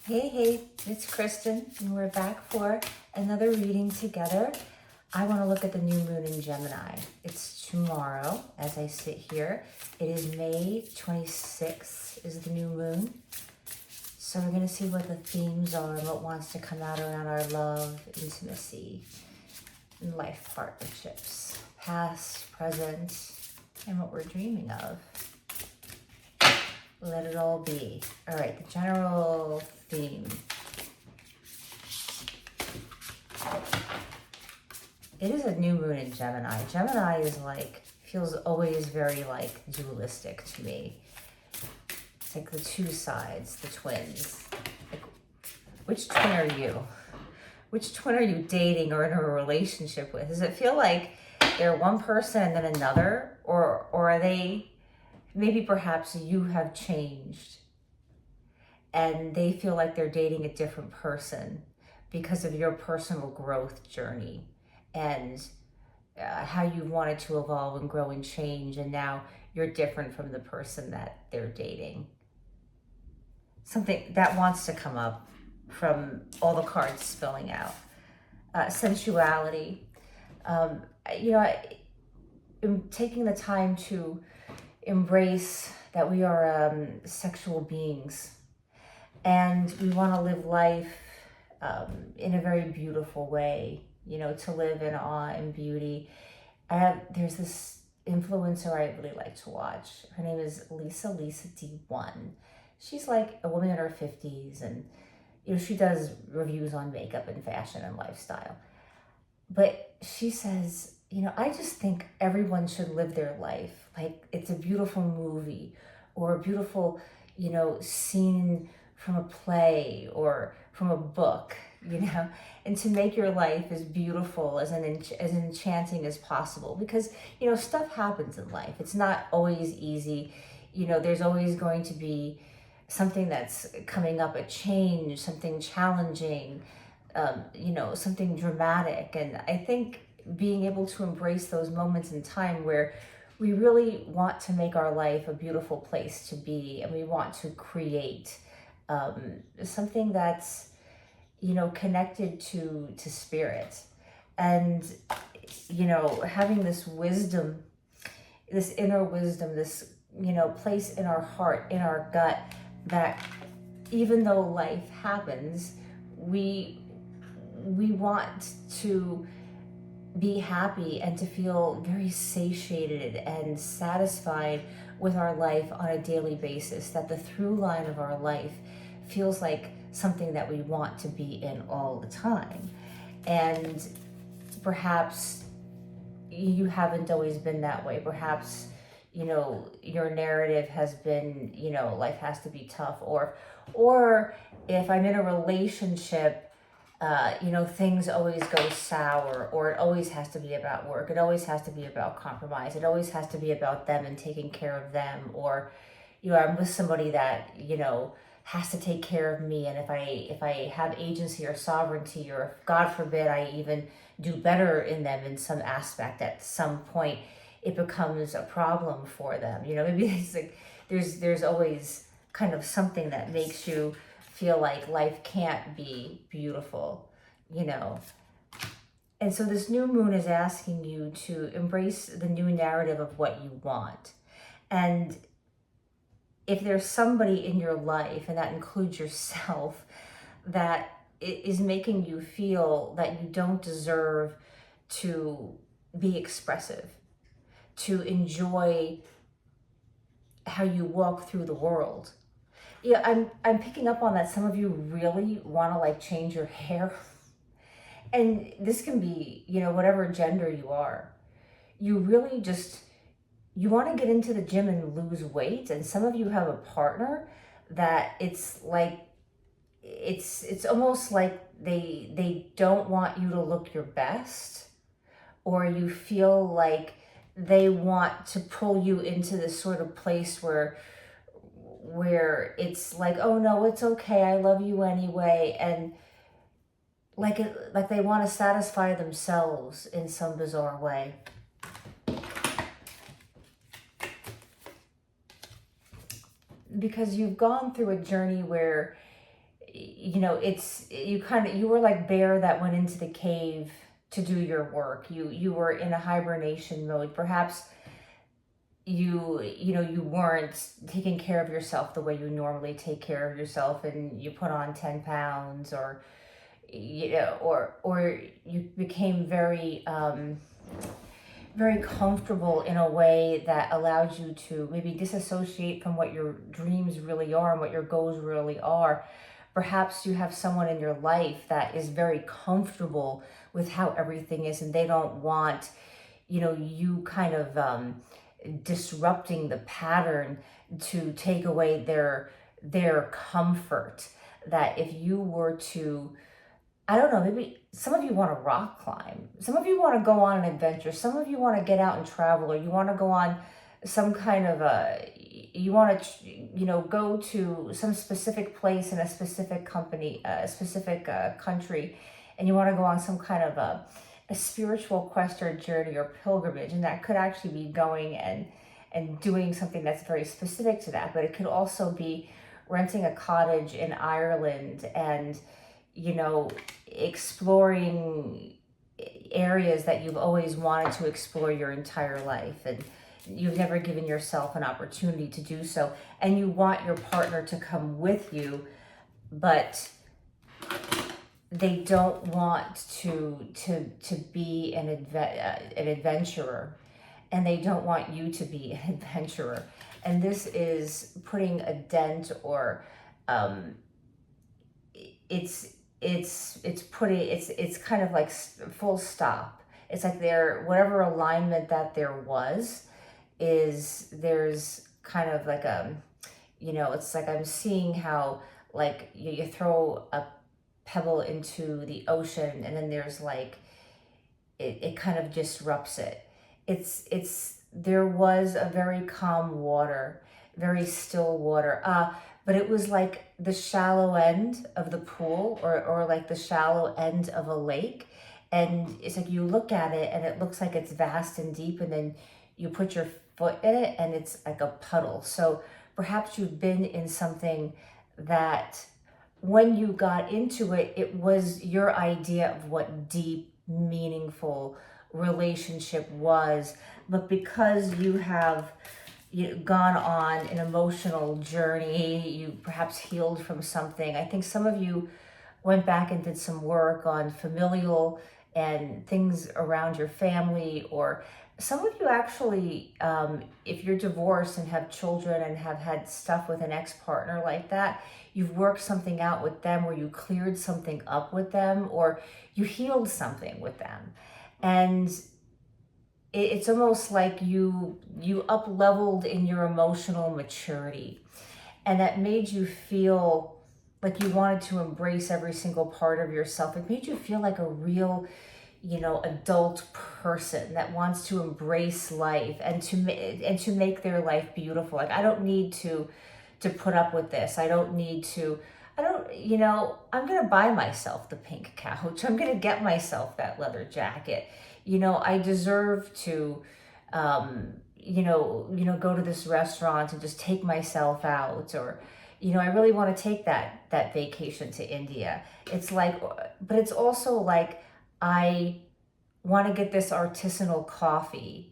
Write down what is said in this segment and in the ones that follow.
Hey, it's Kristen, and we're back for another reading together. I want to look at the new moon in Gemini. It's tomorrow as I sit here. It is May 26th is the new moon. So we're going to see what the themes are and what wants to come out around our love, intimacy, and life partnerships, past, present, and what we're dreaming of. Let it all be. All right, the general theme. It is a new moon in Gemini. Gemini is feels always very dualistic to me. It's like the two sides, the twins. Like, which twin are you? Which twin are you dating or in a relationship with? Does it feel like they're one person and then another? Or are they... Maybe perhaps you have changed and they feel like they're dating a different person because of your personal growth journey and how you wanted to evolve and grow and change, and now you're different from the person that they're dating. Something that wants to come up from all the cards spilling out. Sensuality. I'm taking the time to embrace that we are sexual beings, and we want to live life in a very beautiful way, to live in awe and beauty. There's this influencer I really like to watch. Her name is Lisa D1. She's like a woman in her 50s, and she does reviews on makeup and fashion and lifestyle. But she says, I just think everyone should live their life like it's a beautiful movie or a beautiful, scene from a play or from a book, and to make your life as beautiful, as enchanting as possible. Because, stuff happens in life. It's not always easy. There's always going to be something that's coming up, a change, something challenging, something dramatic. And I think being able to embrace those moments in time where we really want to make our life a beautiful place to be, and we want to create something that's, connected to spirit. And, having this wisdom, this inner wisdom, this, place in our heart, in our gut, that even though life happens, we want to be happy and to feel very satiated and satisfied with our life on a daily basis, that the through line of our life feels like something that we want to be in all the time. And perhaps you haven't always been that way. Perhaps, your narrative has been, life has to be tough, or if I'm in a relationship, things always go sour, or it always has to be about work. It always has to be about compromise. It always has to be about them and taking care of them. Or, I'm with somebody that, has to take care of me. And if I have agency or sovereignty, or if, God forbid, I even do better in them in some aspect, at some point, it becomes a problem for them. Maybe it's like there's always kind of something that makes you feel like life can't be beautiful, And so this new moon is asking you to embrace the new narrative of what you want. And if there's somebody in your life, and that includes yourself, that is making you feel that you don't deserve to be expressive, to enjoy how you walk through the world. Yeah, I'm picking up on that. Some of you really want to change your hair. And this can be, whatever gender you are. You really you want to get into the gym and lose weight. And some of you have a partner that it's almost like they don't want you to look your best, or you feel like they want to pull you into this sort of place where it's like, oh no, it's okay, I love you anyway, and like they want to satisfy themselves in some bizarre way. Because you've gone through a journey where you were like bear that went into the cave to do your work. You were in a hibernation mode. Perhaps you weren't taking care of yourself the way you normally take care of yourself, and you put on 10 pounds, or or you became very comfortable in a way that allowed you to maybe disassociate from what your dreams really are and what your goals really are. Perhaps you have someone in your life that is very comfortable with how everything is, and they don't want, you kind of disrupting the pattern to take away their comfort. That if you were to, I don't know, maybe some of you want to rock climb. Some of you want to go on an adventure. Some of you want to get out and travel, or you want to go on some kind of you want to, go to some specific place in a specific company, a specific country, and you want to go on some kind of a spiritual quest or journey or pilgrimage. And that could actually be going and doing something that's very specific to that. But it could also be renting a cottage in Ireland and, exploring areas that you've always wanted to explore your entire life, and you've never given yourself an opportunity to do so, and you want your partner to come with you, but they don't want to be an adventurer, and they don't want you to be an adventurer. And this is putting a dent, or it's kind of like full stop. It's like whatever alignment that there was, there's kind of like it's like I'm seeing how, like, you throw a pebble into the ocean, and then there's like it kind of disrupts it. There was a very calm water, very still water, but it was like the shallow end of the pool, or like the shallow end of a lake. And it's like you look at it and it looks like it's vast and deep, and then you put your foot in it and it's like a puddle. So perhaps you've been in something that when you got into it, it was your idea of what deep, meaningful relationship was. But because you have gone on an emotional journey, you perhaps healed from something. I think some of you went back and did some work on familial and things around your family, or some of you actually, if you're divorced and have children and have had stuff with an ex-partner like that, you've worked something out with them, or you cleared something up with them, or you healed something with them. And it's almost like you up-leveled in your emotional maturity, and that made you feel like you wanted to embrace every single part of yourself. It made you feel like a real, adult person that wants to embrace life and to make their life beautiful. Like, I don't need to put up with this. I'm going to buy myself the pink couch. I'm going to get myself that leather jacket. I deserve to, go to this restaurant and just take myself out, or, I really want to take that vacation to India. It's like, but it's also like, I want to get this artisanal coffee.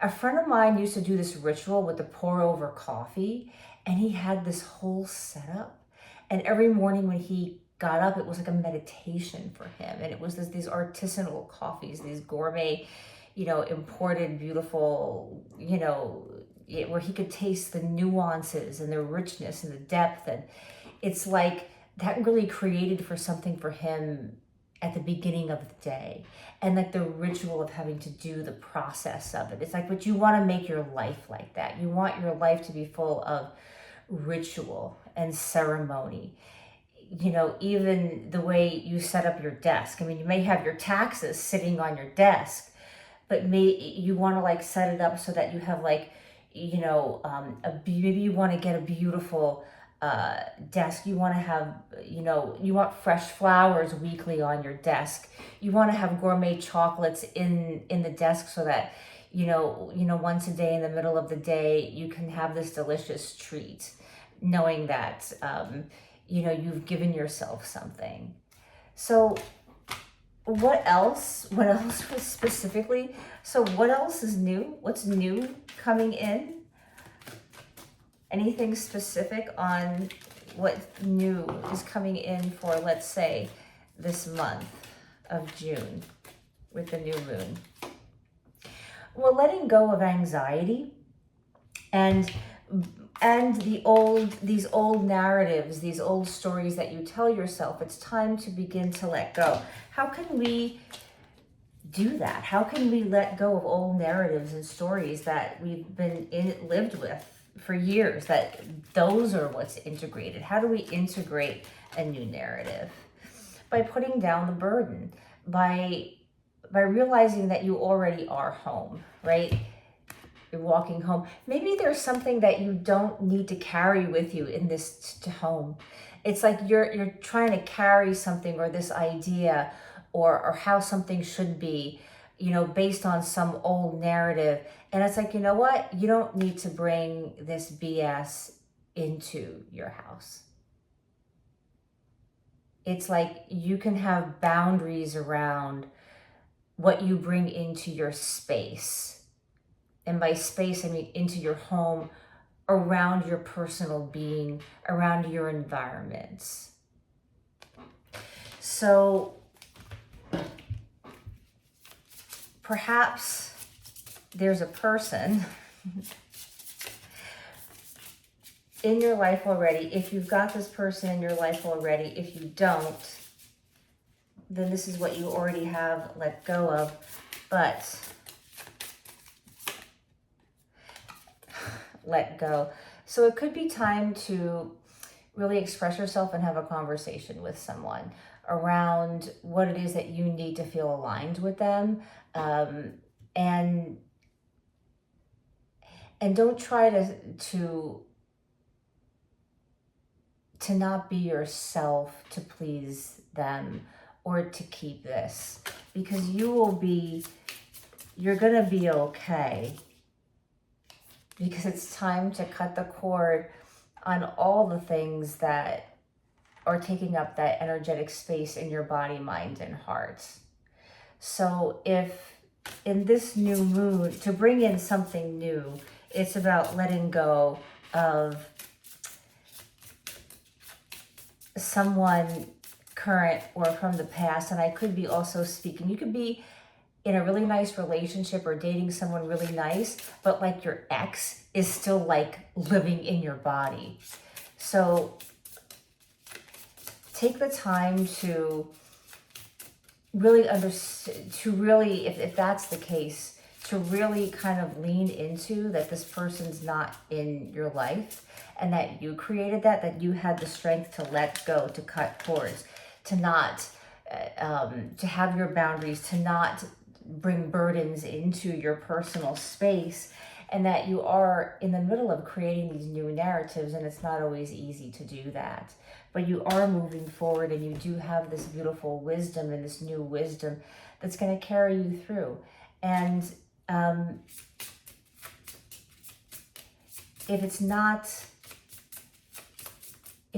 A friend of mine used to do this ritual with the pour over coffee, and he had this whole setup. And every morning when he got up, it was like a meditation for him. And it was these artisanal coffees, these gourmet, imported, beautiful, where he could taste the nuances and the richness and the depth. And it's like that really created something for him at the beginning of the day. And like the ritual of having to do the process of it. It's like, but you want to make your life like that. You want your life to be full of ritual and ceremony. Even the way you set up your desk. I mean, you may have your taxes sitting on your desk, but you want to like set it up so that you have like, maybe you want to get a beautiful desk. You want to have, you want fresh flowers weekly on your desk. You want to have gourmet chocolates in the desk so that, once a day in the middle of the day, you can have this delicious treat, knowing that, you've given yourself something. So what else was specifically, so what else is new? What's new coming in? Anything specific on what new is coming in for, let's say, this month of June with the new moon? Well, letting go of anxiety and these old narratives, these old stories that you tell yourself. It's time to begin to let go. How can we do that? How can we let go of old narratives and stories that we've been lived with for years, that those are what's integrated? How do we integrate a new narrative? By putting down the burden, by realizing that you already are home, right? You're walking home. Maybe there's something that you don't need to carry with you in this to home. It's like you're trying to carry something, or this idea, or how something should be, based on some old narrative. And it's like, you know what? You don't need to bring this BS into your house. It's like you can have boundaries around what you bring into your space. And by space, I mean into your home, around your personal being, around your environments. So perhaps there's a person in your life already. If you've got this person in your life already, if you don't, then this is what you already have let go of. But let go. So it could be time to really express yourself and have a conversation with someone around what it is that you need to feel aligned with them. And don't try to not be yourself to please them or to keep this, because you're gonna be okay, because it's time to cut the cord on all the things that are taking up that energetic space in your body, mind, and heart. So if in this new moon, to bring in something new, it's about letting go of someone current or from the past. And I could be also speaking, you could be in a really nice relationship or dating someone really nice, but like your ex is still like living in your body. So take the time to really understand, to really, if that's the case, to really kind of lean into that this person's not in your life, and that you created that you had the strength to let go, to cut cords, to not, to have your boundaries, to not bring burdens into your personal space, and that you are in the middle of creating these new narratives, and it's not always easy to do that. But you are moving forward, and you do have this beautiful wisdom and this new wisdom that's going to carry you through. And if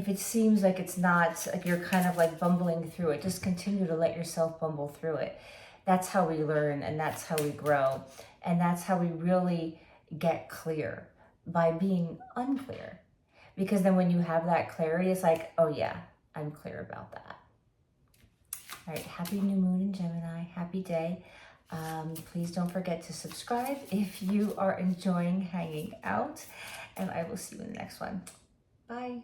it seems like it's not, like you're kind of like bumbling through it, just continue to let yourself bumble through it. That's how we learn, and that's how we grow, and that's how we really get clear, by being unclear. Because then when you have that clarity, it's like, oh yeah, I'm clear about that. All right, happy new moon in Gemini, happy day. Please don't forget to subscribe if you are enjoying hanging out, and I will see you in the next one. Bye.